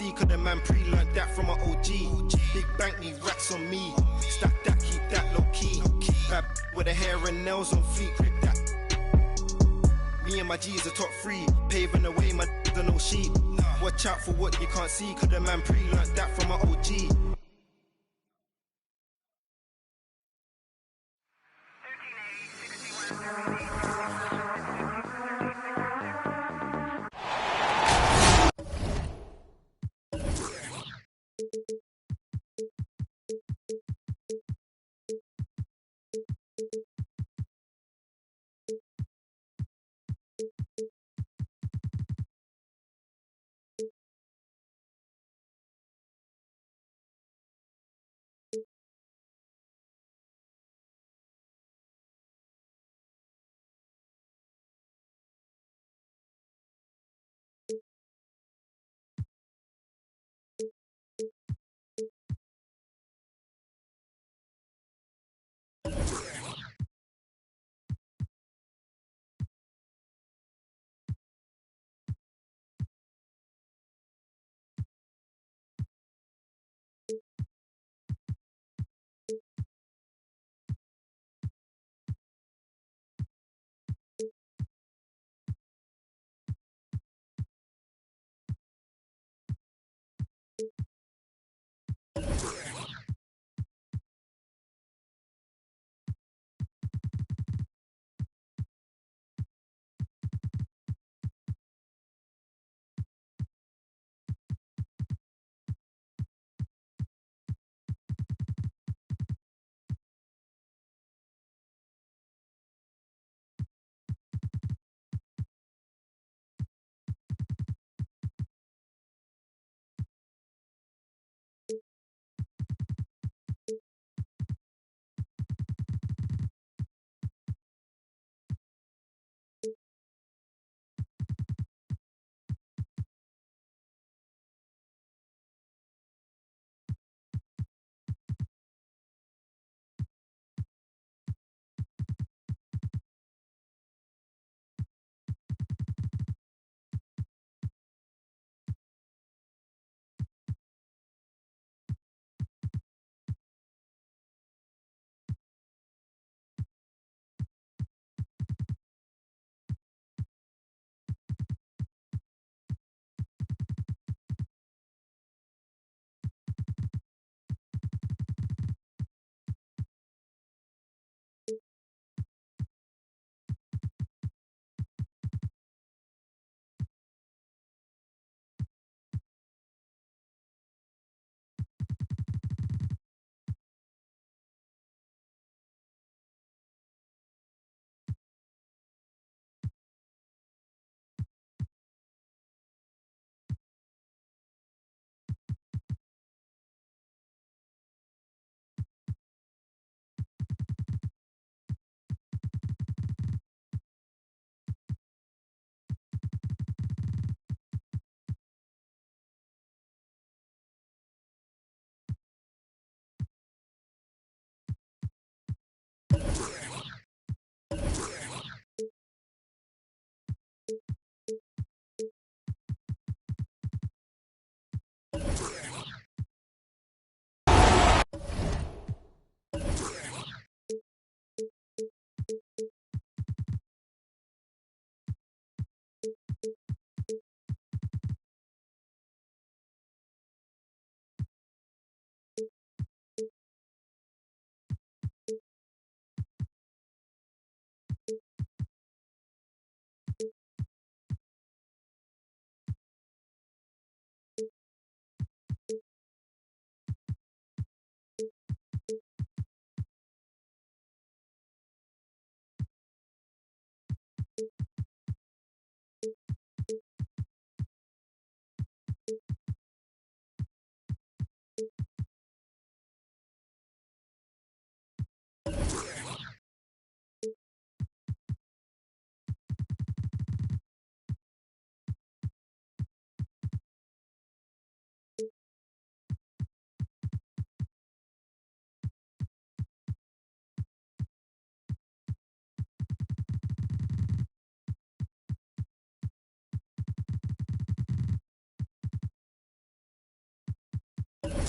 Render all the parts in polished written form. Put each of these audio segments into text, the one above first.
See, cause the man pre-learned that from an OG. Big bank need racks on me. Stack that, keep that low key. Bad with the hair and nails on fleek. Grip that. Me and my G's are top three. Paving the way, my are no sheep. Watch out for what you can't see, cause the man pre-learned that from an OG.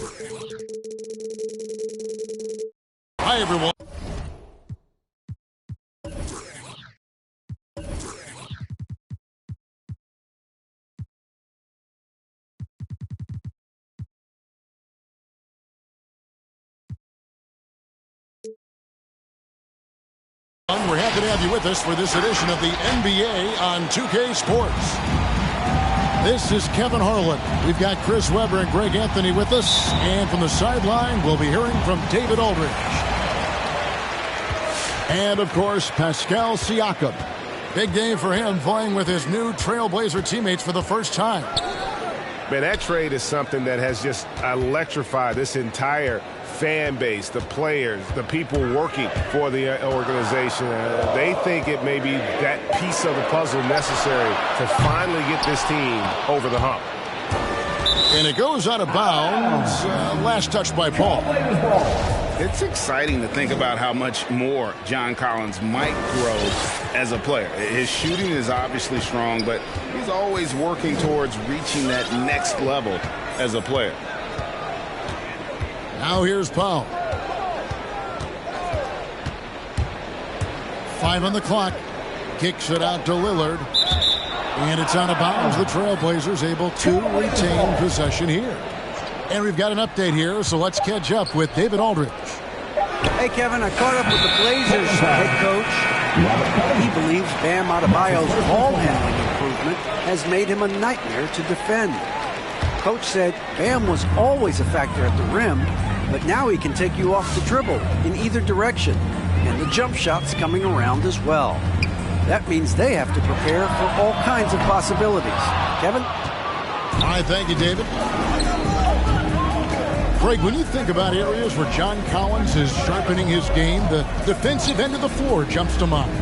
Hi, everyone. We're happy to have you with us for this edition of the NBA on 2K Sports. This is Kevin Harlan. We've got Chris Webber and Greg Anthony with us. And from the sideline, we'll be hearing from David Aldridge. And, of course, Pascal Siakam. Big game for him, playing with his new Trailblazer teammates for the first time. Man, that trade is something that has just electrified this entire fan base, the players, the people working for the organization. They think it may be that piece of the puzzle necessary to finally get this team over the hump. And it goes out of bounds. Last touch by Paul. It's exciting to think about how much more John Collins might grow as a player. His shooting is obviously strong, but he's always working towards reaching that next level as a player. Now here's Powell. 5 on the clock. Kicks it out to Lillard. And it's out of bounds. The Trailblazers able to retain possession here. And we've got an update here, so let's catch up with David Aldridge. Hey, Kevin, I caught up with the Blazers head coach. He believes Bam Adebayo's ball handling improvement has made him a nightmare to defend. Coach said Bam was always a factor at the rim, but now he can take you off the dribble in either direction, and the jump shot's coming around as well. That means they have to prepare for all kinds of possibilities. Kevin? All right, thank you, David. Greg, when you think about areas where John Collins is sharpening his game, the defensive end of the floor jumps to mind.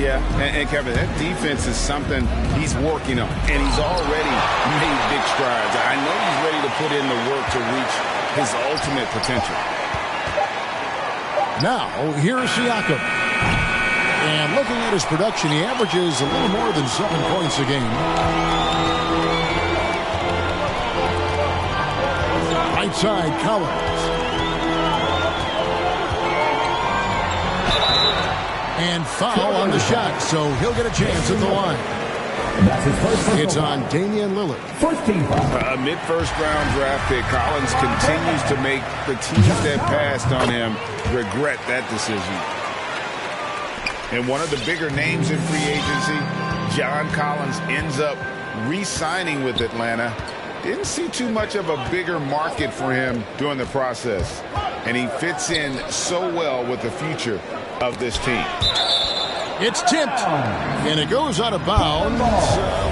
Yeah, and Kevin, that defense is something he's working on, and he's already made big strides. I know he's ready to put in the work to reach his ultimate potential. Now, here's Siakam. And looking at his production, he averages a little more than 7 points a game. Right side, Collins. And foul on the shot, so he'll get a chance at the line. It's on Damian Lillard. A mid-first round draft pick, Collins continues to make the teams that passed on him regret that decision. And one of the bigger names in free agency, John Collins ends up re-signing with Atlanta. Didn't see too much of a bigger market for him during the process. And he fits in so well with the future of this team. It's tipped, and it goes out of bounds.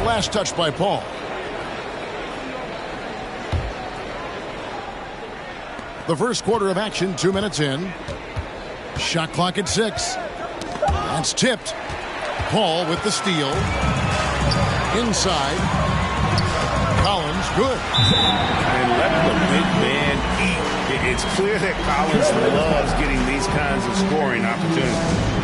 Last touch by Paul. The first quarter of action, 2 minutes in. Shot clock at 6. That's tipped. Paul with the steal. Inside. Collins, good. And let the big man eat. It's clear that Collins loves getting these kinds of scoring opportunities.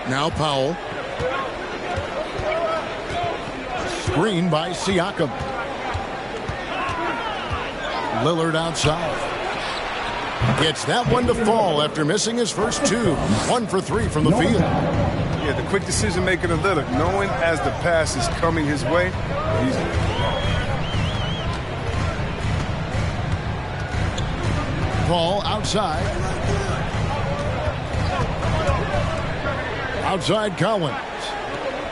Now Powell. Screen by Siakam. Lillard outside. Gets that one to fall after missing his first 2. 1 for 3 from the field. Yeah, the quick decision making of Lillard, knowing as the pass is coming his way, he's Paul outside. Outside Collins.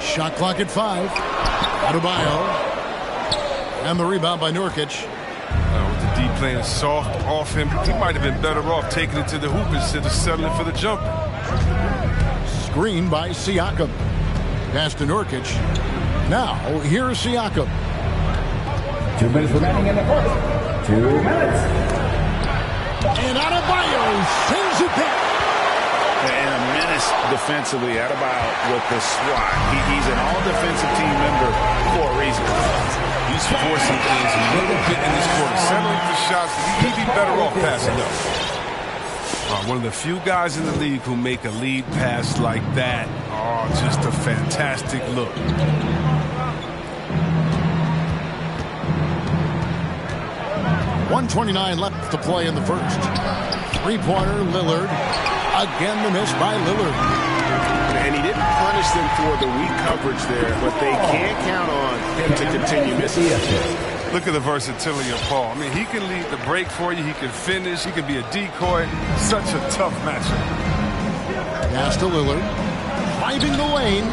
Shot clock at 5. Adebayo. And the rebound by Nurkic. with the D playing soft off him, he might have been better off taking it to the hoop instead of settling for the jumper. Screen by Siakam. Pass to Nurkic. Now, here's Siakam. 2 minutes remaining in the first. 2 minutes. And Adebayo sends it back. And a menace defensively. Adebayo with the swat. He's an all-defensive team member for a reason. He's forcing things a little bit in this quarter. Settling for shots. He'd be better off passing up. One of the few guys in the league who make a lead pass like that. Oh, just a fantastic look. .129 left to play in the first. Three-pointer, Lillard. Again, the miss by Lillard. And he didn't punish them for the weak coverage there, but they can't count on him to continue missing. Look at the versatility of Paul. I mean, he can lead the break for you. He can finish. He can be a decoy. Such a tough matchup. Pass to Lillard. Finding the lane.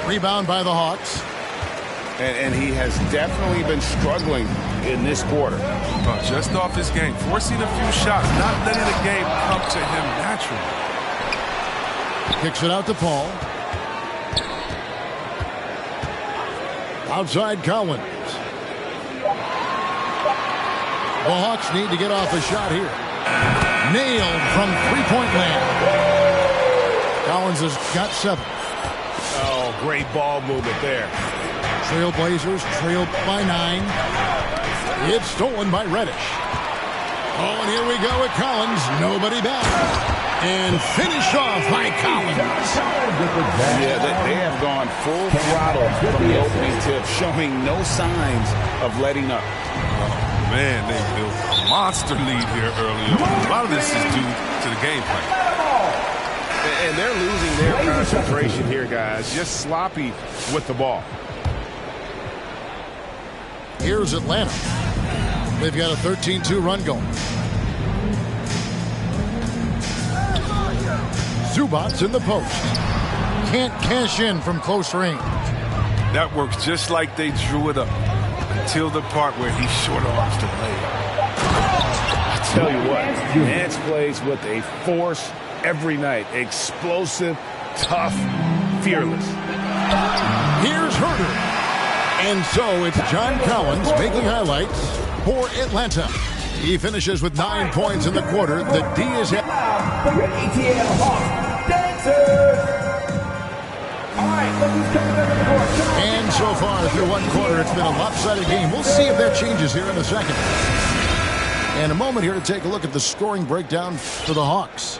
Rebound by the Hawks. And he has definitely been struggling in this quarter. Just off his game. Forcing a few shots. Not letting the game come to him naturally. Kicks it out to Paul. Outside Collins. The Hawks need to get off a shot here. Nailed from three-point land. Collins has got 7. Oh, great ball movement there. Trailblazers trailed by 9. It's stolen by Reddish. Oh, and here we go with Collins. Nobody back. And finished off by Collins. Yeah, they have gone full throttle from the opening tip, showing no signs of letting up. Man, they built a monster lead here early on. A lot of this is due to the game plan. And they're losing their concentration here, guys. Just sloppy with the ball. Here's Atlanta. They've got a 13-2 run going. Zubats in the post. Can't cash in from close range. That works just like they drew it up. Until the part where he short arms the play. I tell you what, Nance plays with a force every night. Explosive, tough, fearless. Here's Herter. And so it's John Collins making highlights for Atlanta. He finishes with 9 points in the quarter. The D is hit. For your ETN Hawks dancers. All right, look who's coming up in the court. And so far through one quarter, it's been a lopsided game. We'll see if that changes here in a second. And a moment here to take a look at the scoring breakdown for the Hawks.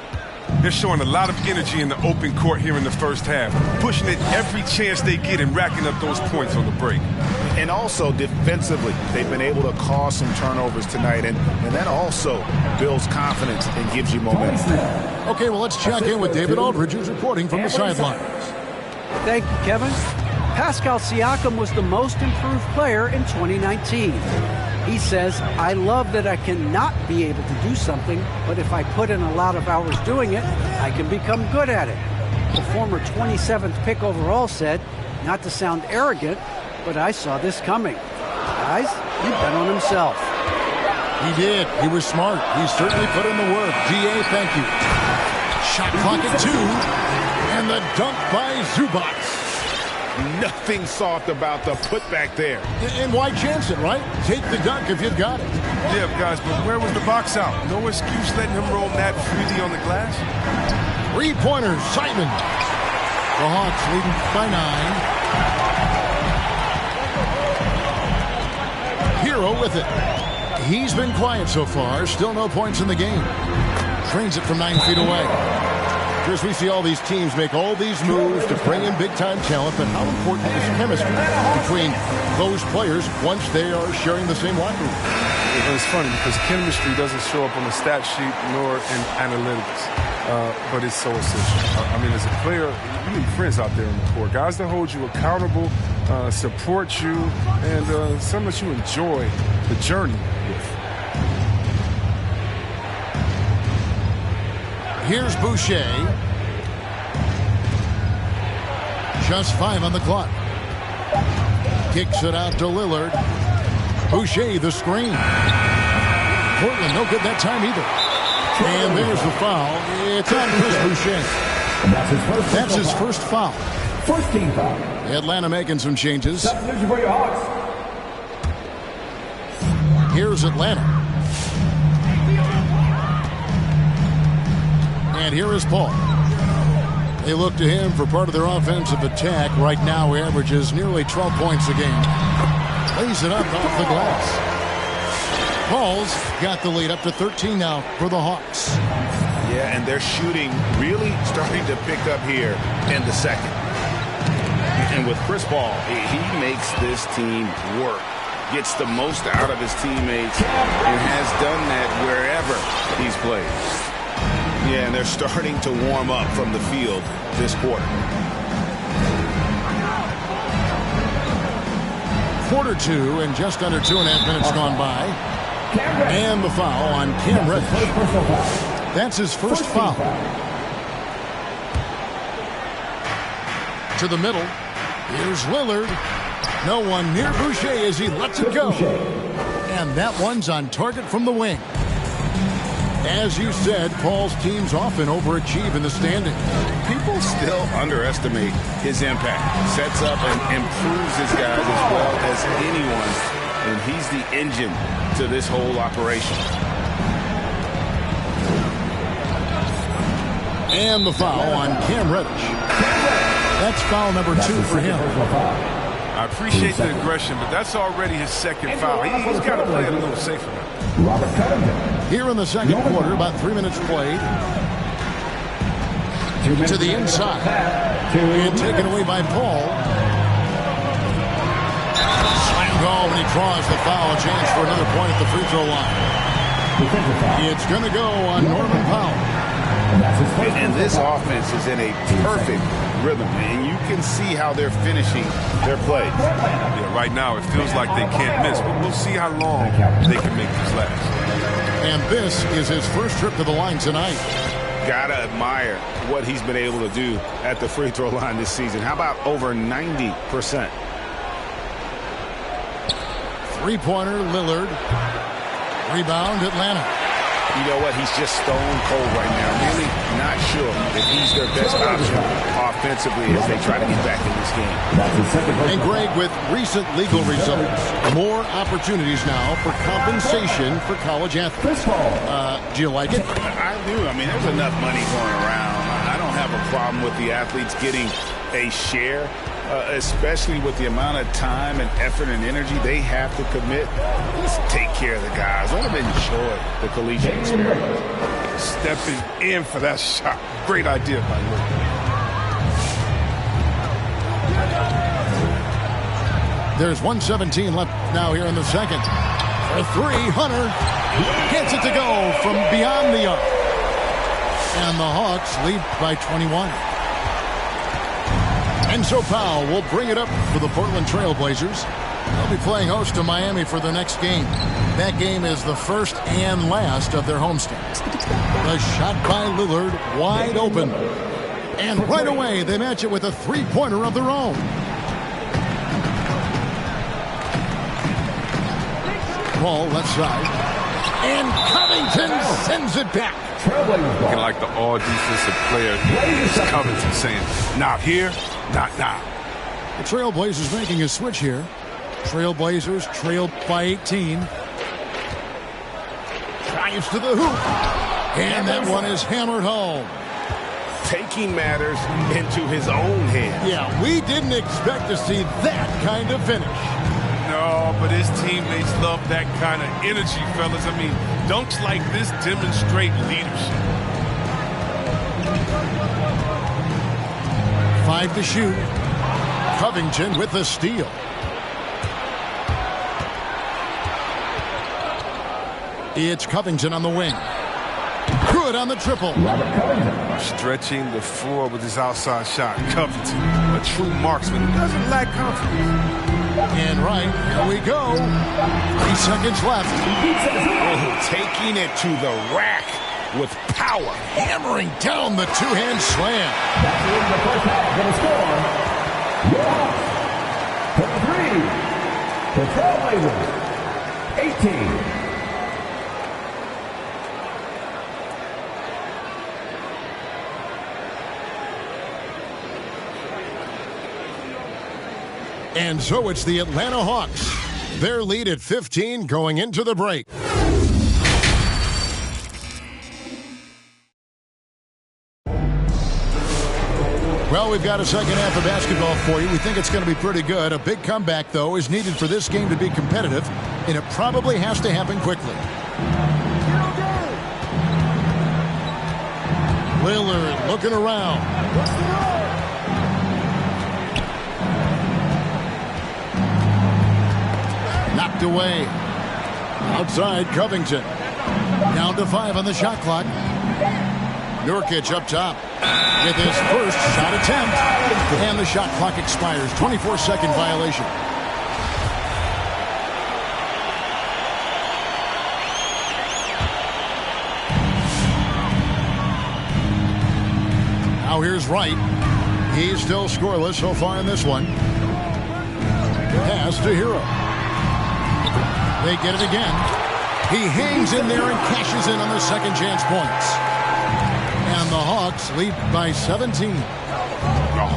They're showing a lot of energy in the open court here in the first half, pushing it every chance they get and racking up those points on the break. And also defensively, they've been able to cause some turnovers tonight, and that also builds confidence and gives you momentum. Okay, well, let's check in with David Aldridge, who's reporting from the sidelines. Thank you, Kevin. Pascal Siakam was the most improved player in 2019. He says, I love that I cannot be able to do something, but if I put in a lot of hours doing it, I can become good at it. The former 27th pick overall said, not to sound arrogant, but I saw this coming. Guys, he bet on himself. He did. He was smart. He certainly put in the work. DA, thank you. Shot clock at 2. And the dunk by Zubats. Nothing soft about the putback there. And why chance it, right? Take the dunk if you've got it. Yeah, guys, but where was the box out? No excuse letting him roll that freely on the glass. Three-pointer, Simon. The Hawks leading by 9. Hero with it. He's been quiet so far. Still no points in the game. Trains it from 9 feet away. Chris, we see all these teams make all these moves to bring in big-time talent, but how important is chemistry between those players once they are sharing the same locker room? It's funny because chemistry doesn't show up on the stat sheet nor in analytics, but it's so essential. I mean, as a player, you need friends out there on the court, guys that hold you accountable, support you, and some that you enjoy the journey with. Here's Boucher. Just 5 on the clock. Kicks it out to Lillard. Boucher, the screen. Portland, no good that time either. And there's the foul. It's on Chris Boucher. That's his first foul. First team foul. Atlanta making some changes. Substitution for your Hawks. Here's Atlanta. And here is Paul. They look to him for part of their offensive attack. Right now, he averages nearly 12 points a game. Lays it up off the glass. Paul's got the lead up to 13 now for the Hawks. Yeah, and they're shooting really starting to pick up here in the second. And with Chris Paul, he makes this team work. Gets the most out of his teammates and has done that wherever he's played. Yeah, and they're starting to warm up from the field this quarter. Quarter two and just under 2.5 minutes gone by. And the foul on Cam Reddish. That's his first foul. To the middle. Here's Lillard. No one near Boucher as he lets it go. And that one's on target from the wing. As you said, Paul's teams often overachieve in the standings. People still underestimate his impact. Sets up and improves his guys as well as anyone. And he's the engine to this whole operation. And the foul on Cam Reddish. That's foul number 2 for him. I appreciate the aggression, but that's already his second foul. He's got to play it a little safer now. Here in the second quarter, about 3 minutes played. To the inside. And taken away by Paul. Slammed home, and he draws the foul. Chance for another point at the free throw line. It's going to go on Norman Powell. And this offense is in a perfect rhythm, and you can see how they're finishing their play. Yeah, right now it feels like they can't miss, but we'll see how long they can make this last. And this is his first trip to the line tonight. Gotta admire what he's been able to do at the free throw line this season. How about over 90%? Three-pointer, Lillard. Rebound, Atlanta. You know what? He's just stone cold right now. Really not sure if he's their best option offensively as they try to get back in this game. And Greg, with recent legal results, more opportunities now for compensation for college athletes. Do you like it? I do. I mean, there's enough money going around. I don't have a problem with the athletes getting a share, especially with the amount of time and effort and energy they have to commit. Just take care of the guys. Let them enjoy the collegiate experience. Stepping in for that shot. Great idea by Lillard. There's 1:17 left now here in the second. For three, Hunter gets it to go from beyond the arc. And the Hawks lead by 21. And so Powell will bring it up for the Portland Trail Blazers. They'll be playing host to Miami for the next game. That game is the first and last of their homestands. The shot by Lillard, wide open. And right away, they match it with a three-pointer of their own. Ball left side. And Covington sends it back. Looking like the all-defensive player. Covington saying, not here, not now. The Trailblazers making a switch here. Trailblazers trailed by 18. Drives to the hoop. And that one is hammered home. Taking matters into his own hands. Yeah, we didn't expect to see that kind of finish. No, but his teammates love that kind of energy, fellas. I mean, dunks like this demonstrate leadership. 5 to shoot. Covington with the steal. It's Covington on the wing. Good on the triple. Stretching the floor with his outside shot. Covington, a true marksman who doesn't lack confidence. And right, here we go. 3 seconds left. Oh, taking it to the rack with power. Hammering down the two-hand slam. That's the end of the first half. Going to score. Your Hawks, 23. The Trailblazers, 18. And so it's the Atlanta Hawks Their lead at 15 going into the break. Well, we've got a second half of basketball for you. We think it's going to be pretty good. A big comeback, though, is needed for this game to be competitive, and it probably has to happen quickly. Lillard looking around. Knocked away. Outside, Covington. Down to 5 on the shot clock. Nurkic up top with his first shot attempt. And the shot clock expires. 24-second violation. Now here's Wright. He's still scoreless so far in this one. Pass to Hero. They get it again. He hangs in there and cashes in on the second chance points. And the Hawks lead by 17. Oh,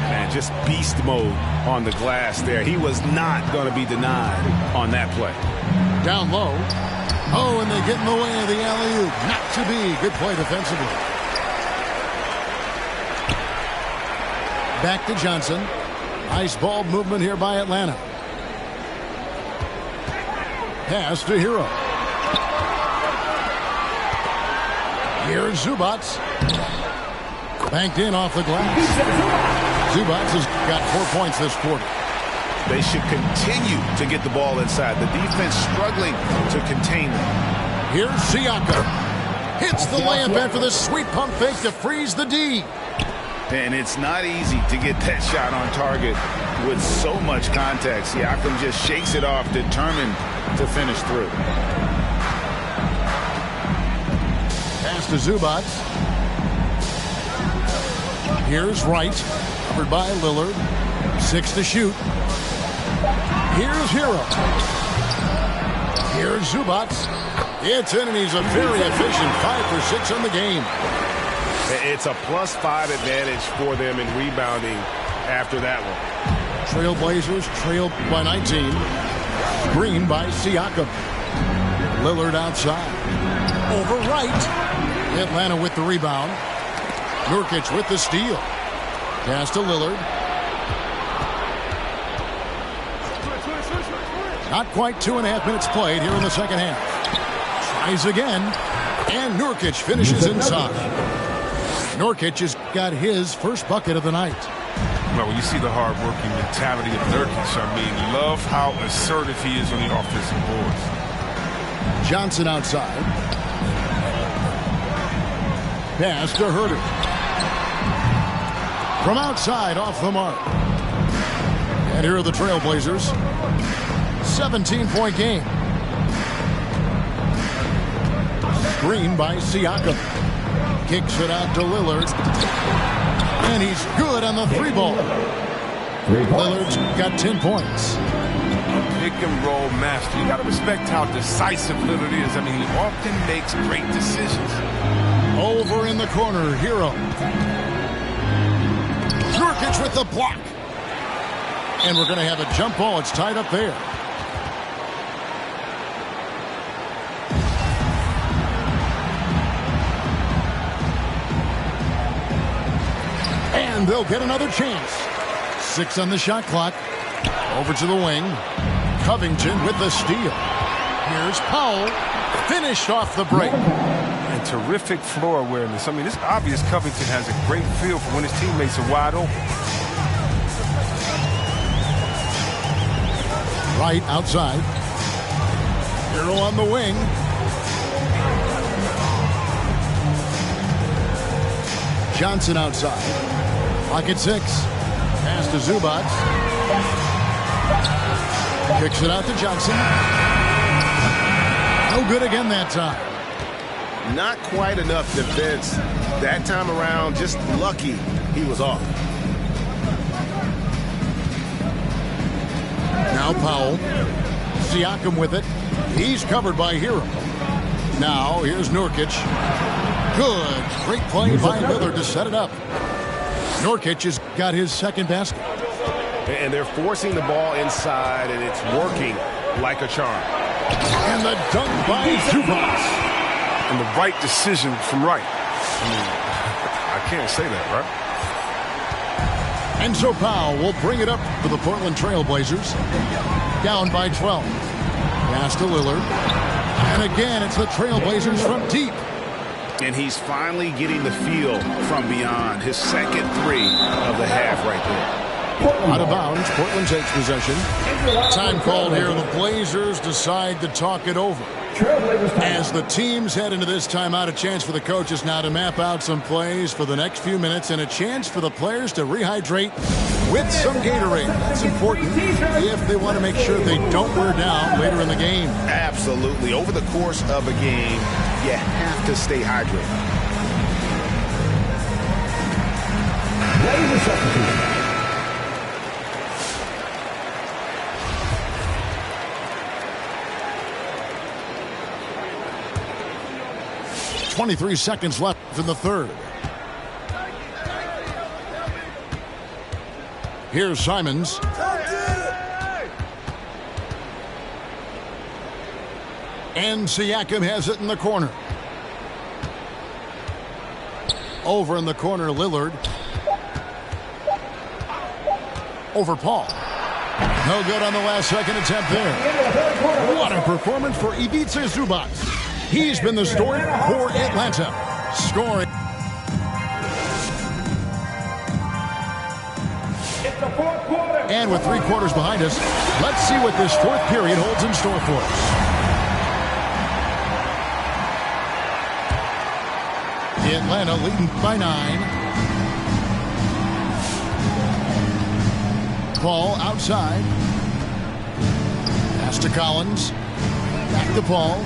man, just beast mode on the glass there. He was not going to be denied on that play. Down low. Oh, and they get in the way of the alley-oop. Not to be. Good play defensively. Back to Johnson. Nice ball movement here by Atlanta. Pass to Hero. Here's Zubac. Banked in off the glass. Zubac has got 4 points this quarter. They should continue to get the ball inside. The defense struggling to contain them. Here's Siakam. Hits the layup after the sweet pump fake to freeze the D. And it's not easy to get that shot on target with so much contact. Siakam just shakes it off, determined to finish through. Pass to Zubac. Here's Wright. Covered by Lillard. 6 to shoot. Here's Hero. Here's Zubac. It's in, and he's a very efficient 5 for 6 on the game. It's a +5 advantage for them in rebounding after that one. Trailblazers trail by 19. Screen by Siakam. Lillard outside. Over Wright. Atlanta with the rebound. Nurkic with the steal. Pass to Lillard. Not quite 2.5 minutes played here in the second half. Tries again. And Nurkic finishes inside. Nurkic has got his first bucket of the night. Well, when you see the hard-working mentality of Nurkic, I mean, love how assertive he is on the offensive boards. Johnson outside. Pass to Herter. From outside, off the mark. And here are the Trailblazers. 17-point game. Screen by Siakam. Kicks it out to Lillard. And he's good on the 3-ball. Lillard's got 10 points. Pick-and-roll master. You got to respect how decisive Lillard is. I mean, he often makes great decisions. Over in the corner, Hero. Nurkic with the block. And we're going to have a jump ball. It's tied up there. And they'll get another chance. 6 on the shot clock. Over to the wing. Covington with the steal. Here's Powell. Finished off the break. And terrific floor awareness. I mean, it's obvious Covington has a great feel for when his teammates are wide open. Right outside. Hero on the wing. Johnson outside. Pocket 6. Pass to Zubac. Kicks it out to Johnson. No good again that time. Not quite enough defense that time around. Just lucky he was off. Now Powell. Siakam with it. He's covered by Hero. Now here's Nurkic. Good. Great play by Lillard to set it up. Nurkic has got his second basket. And they're forcing the ball inside, and it's working like a charm. And the dunk by Zubac. And the right decision from Wright. I mean, I can't say that, right? And so Powell will bring it up for the Portland Trail Blazers. Down by 12. Pass to Lillard. And again, it's the Trail Blazers from deep. And he's finally getting the feel from beyond. His second three of the half right there. Out of bounds, Portland takes possession. Time called here. The Blazers decide to talk it over. As the teams head into this timeout, a chance for the coaches now to map out some plays for the next few minutes and a chance for the players to rehydrate with some Gatorade. That's important if they want to make sure they don't wear down later in the game. Absolutely. Over the course of a game, you have to stay hydrated. Blazer substitute. 23 seconds left in the third. Here's Simons. And Siakam has it in the corner. Over in the corner, Lillard. Over Paul. No good on the last second attempt there. What a performance for Ivica Zubac. He's been the story for Atlanta. Scoring. And with 3 quarters behind us, let's see what this fourth period holds in store for us. Atlanta leading by 9. Paul outside. Pass to Collins. Back to Paul.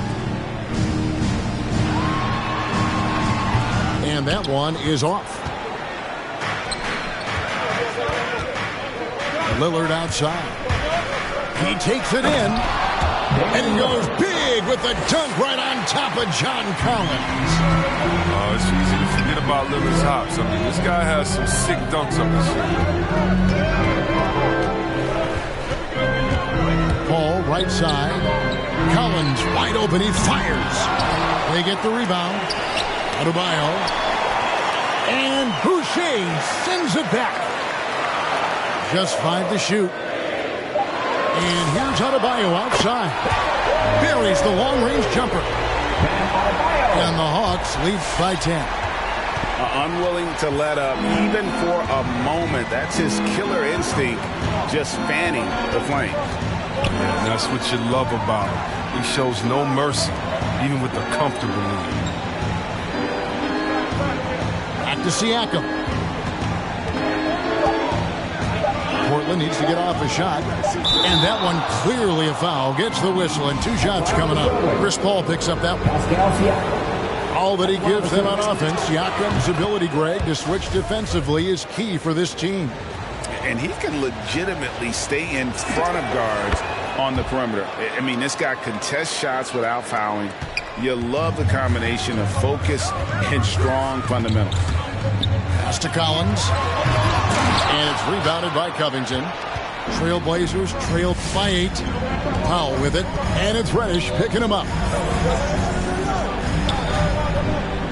And that one is off. Lillard outside. He takes it in. And he goes big with the dunk right on top of John Collins. Oh, it's easy to forget about Lillard's hops. I mean, this guy has some sick dunks up his sleeve. Paul right side. Collins wide open. He fires. They get the rebound. Adebayo. And Boucher sends it back. Just 5 to shoot. And here's Adebayo outside. Buries the long-range jumper. And the Hawks lead by 10. Unwilling to let up even for a moment. That's his killer instinct, just fanning the flames. And that's what you love about him. He shows no mercy, even with the comfortable lead. Back to Siakam. Portland needs to get off a shot. And that one clearly a foul. Gets the whistle and 2 shots coming up. Chris Paul picks up that one. All that he gives them on offense. Siakam's ability, Greg, to switch defensively is key for this team. And he can legitimately stay in front of guards on the perimeter. I mean, this guy contests shots without fouling. You love the combination of focus and strong fundamentals. Pass to Collins. And it's rebounded by Covington. Trailblazers trail by 8. Powell with it. And it's Reddish picking him up.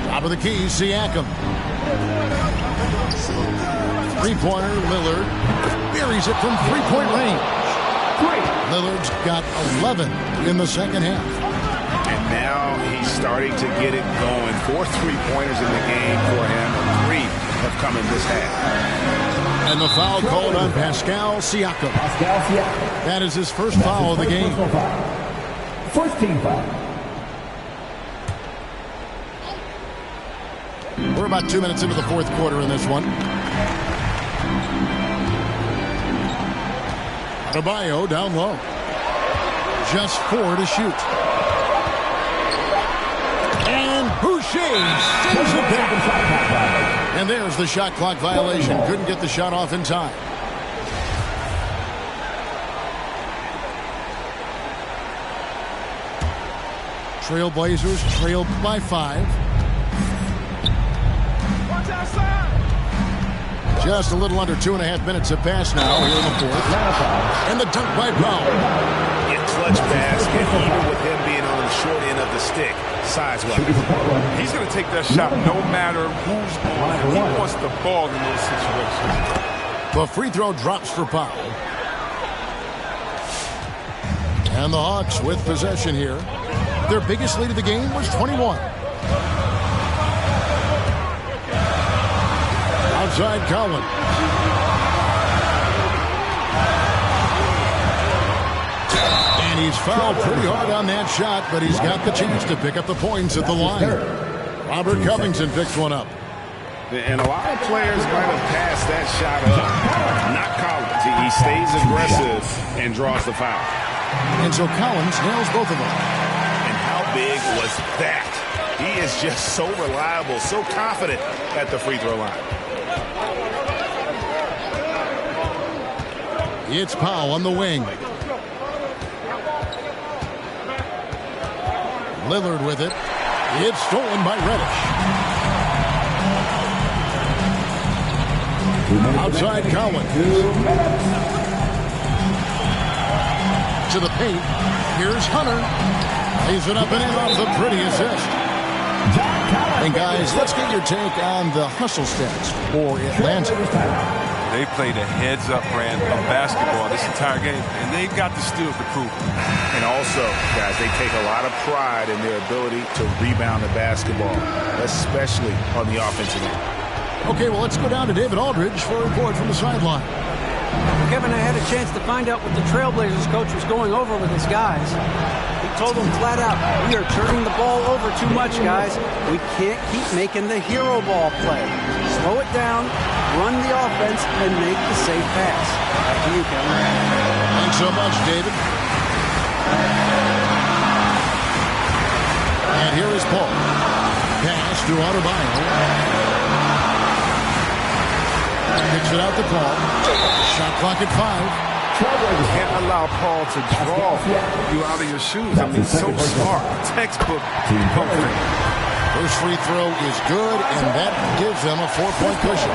Top of the key, Siakam. 3-pointer, Lillard. Buries it from 3-point range. Lillard's got 11 in the second half. And now he's starting to get it going. 4 3-pointers in the game for him. 3 have come in this half. And the foul called on Pascal Siakam. That is his first foul of the game. First team foul. We're about 2 minutes into the fourth quarter in this one. Adebayo down low. Just 4 to shoot. And Boucher sends it back. And there's the shot clock violation. Couldn't get the shot off in time. Trailblazers trailed by 5. Just a little under 2.5 minutes have passed now here in the fourth. And the dunk by Powell. Get clutch And even with him being on the short end of the stick, size-wise. He's going to take that shot no matter who's on him. He wants the ball in those situations. The free throw drops for Powell. And the Hawks with possession here. Their biggest lead of the game was 21. Outside Collins. And he's fouled pretty hard on that shot, but he's got the chance to pick up the points at the line. Robert Covington picks one up. And a lot of players might have passed that shot up. Not Collins. He stays aggressive and draws the foul. And so Collins nails both of them. And how big was that? He is just so reliable, so confident at the free throw line. It's Powell on the wing. Lillard with it. It's stolen by Reddish. Outside Collins. To the paint. Here's Hunter. Lays it up and in off the pretty assist. And guys, let's get your take on the hustle stats for Atlanta. They played a heads-up brand of basketball this entire game, and they've got the steals to prove it. And also, guys, they take a lot of pride in their ability to rebound the basketball, especially on the offensive end. Okay, well, let's go down to David Aldridge for a report from the sideline. Kevin, I had a chance to find out what the Trailblazers coach was going over with his guys. He told them flat out, we are turning the ball over too much, guys. We can't keep making the hero ball play. Slow it down, run the offense, and make the safe pass. Back to you, Kevin. Thanks so much, David. And here is Paul. Pass to Adebayo. Picks it out to Paul. Shot clock at 5. You can't allow Paul to draw you out of your shoes. I mean, so smart. Textbook pump fake. First free throw is good, and that gives them a 4-point cushion.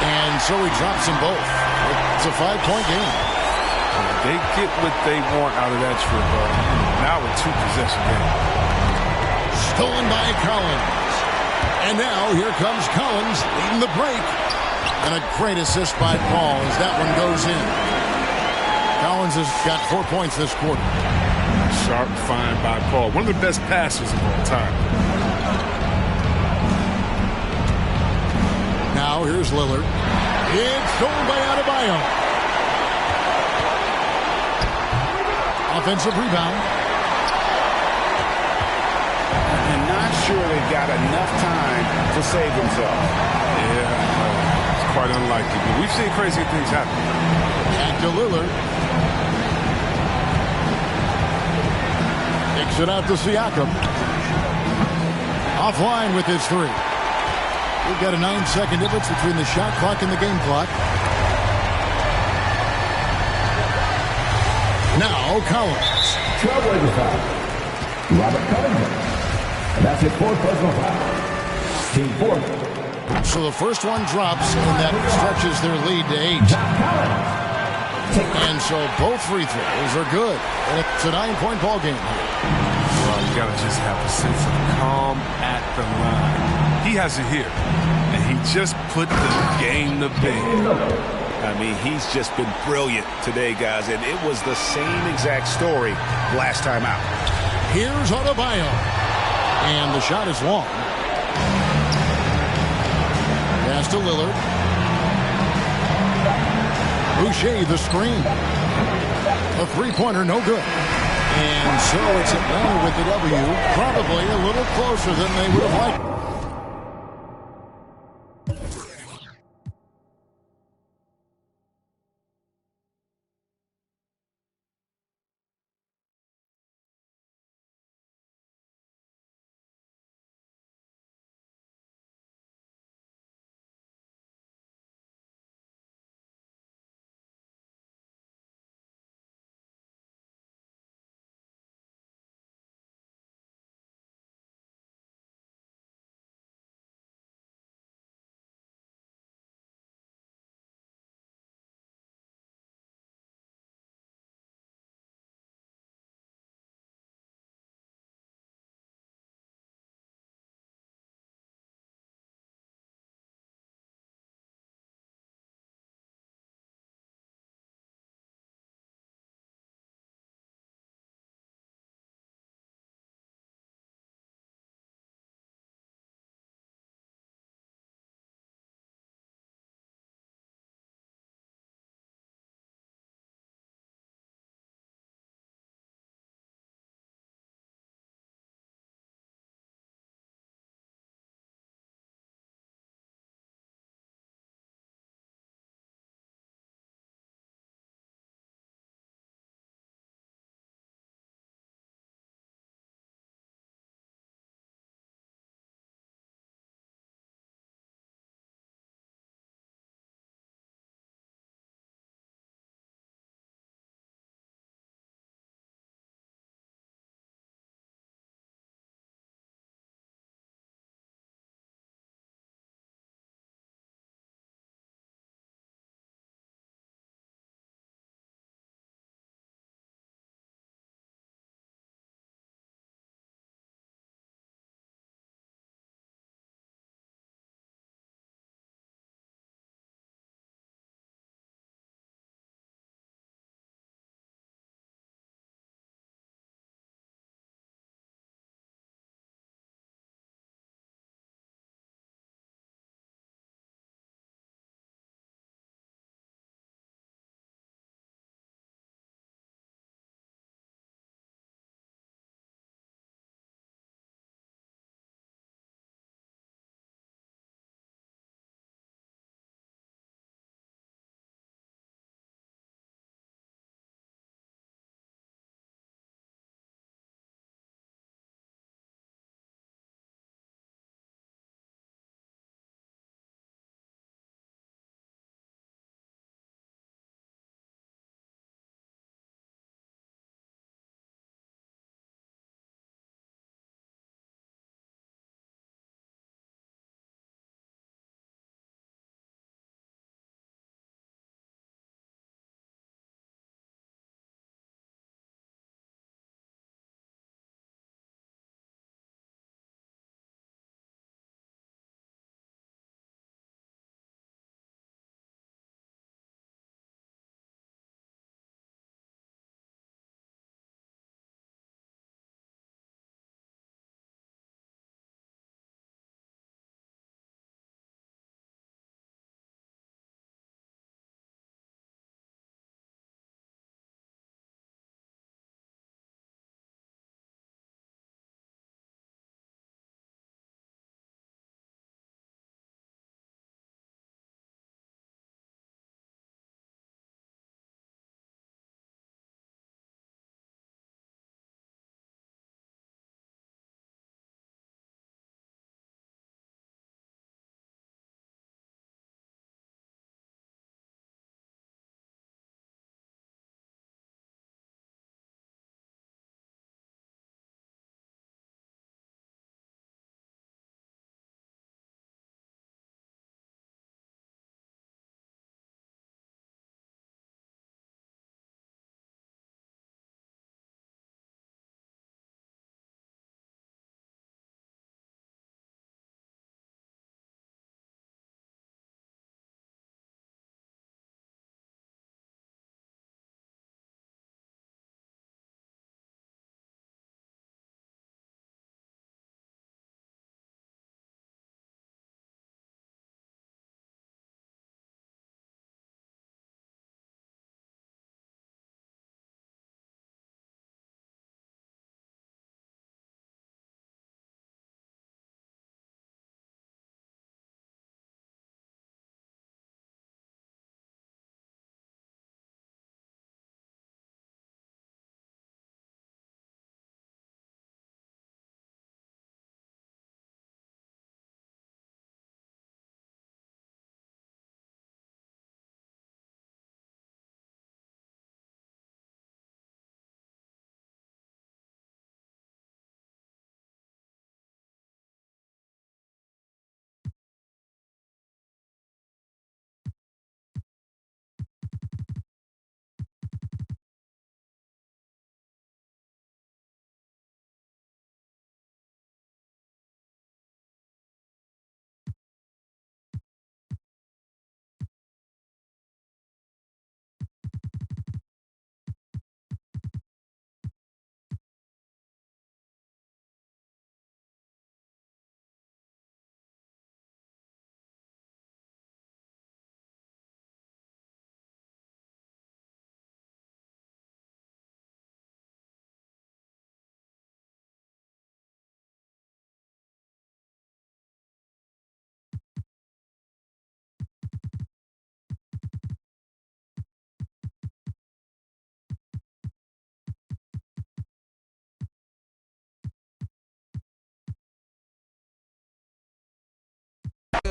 And so he drops them both. It's a 5-point game. They get what they want out of that trip. Now a 2-possession game. Stolen by Collins. And now here comes Collins leading the break. And a great assist by Paul as that one goes in. Collins has got 4 points this quarter. Sharp find by Paul. One of the best passers of all time. Now here's Lillard. It's stolen by Adebayo. Offensive rebound. And not sure they've got enough time to save themselves. Yeah. Quite unlikely, but we've seen crazy things happen. Back to Lillard. Kicks it out to Siakam. Offline with his 3. We've got a 9-second difference between the shot clock and the game clock. Now Collins. Trailblazer foul. Robert Covington. And that's his 4th personal foul. Team 4th. So the first one drops, and that stretches their lead to 8. And so both free throws are good. And it's a 9-point ball game. Well, you got to just have a sense of calm at the line. He has it here, and he just put the game to bed. I mean, he's just been brilliant today, guys, and it was the same exact story last time out. Here's Adebayo. And the shot is long. Pass to Lillard. Boucher the screen. A 3-pointer, no good. And so it's Atlanta with the W. Probably a little closer than they would have liked.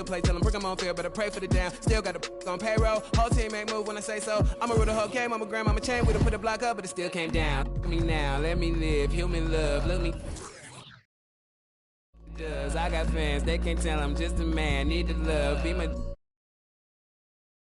good play, tell them bring them on field, better pray for the down. Still got the on payroll, whole team ain't move when I say so. I'ma rule the whole game, I'ma grandma chain with her, put the block up, but it still came down. Look at me now, let me live, human love, look me. I got fans, they can't tell I'm just a man, need the love, be my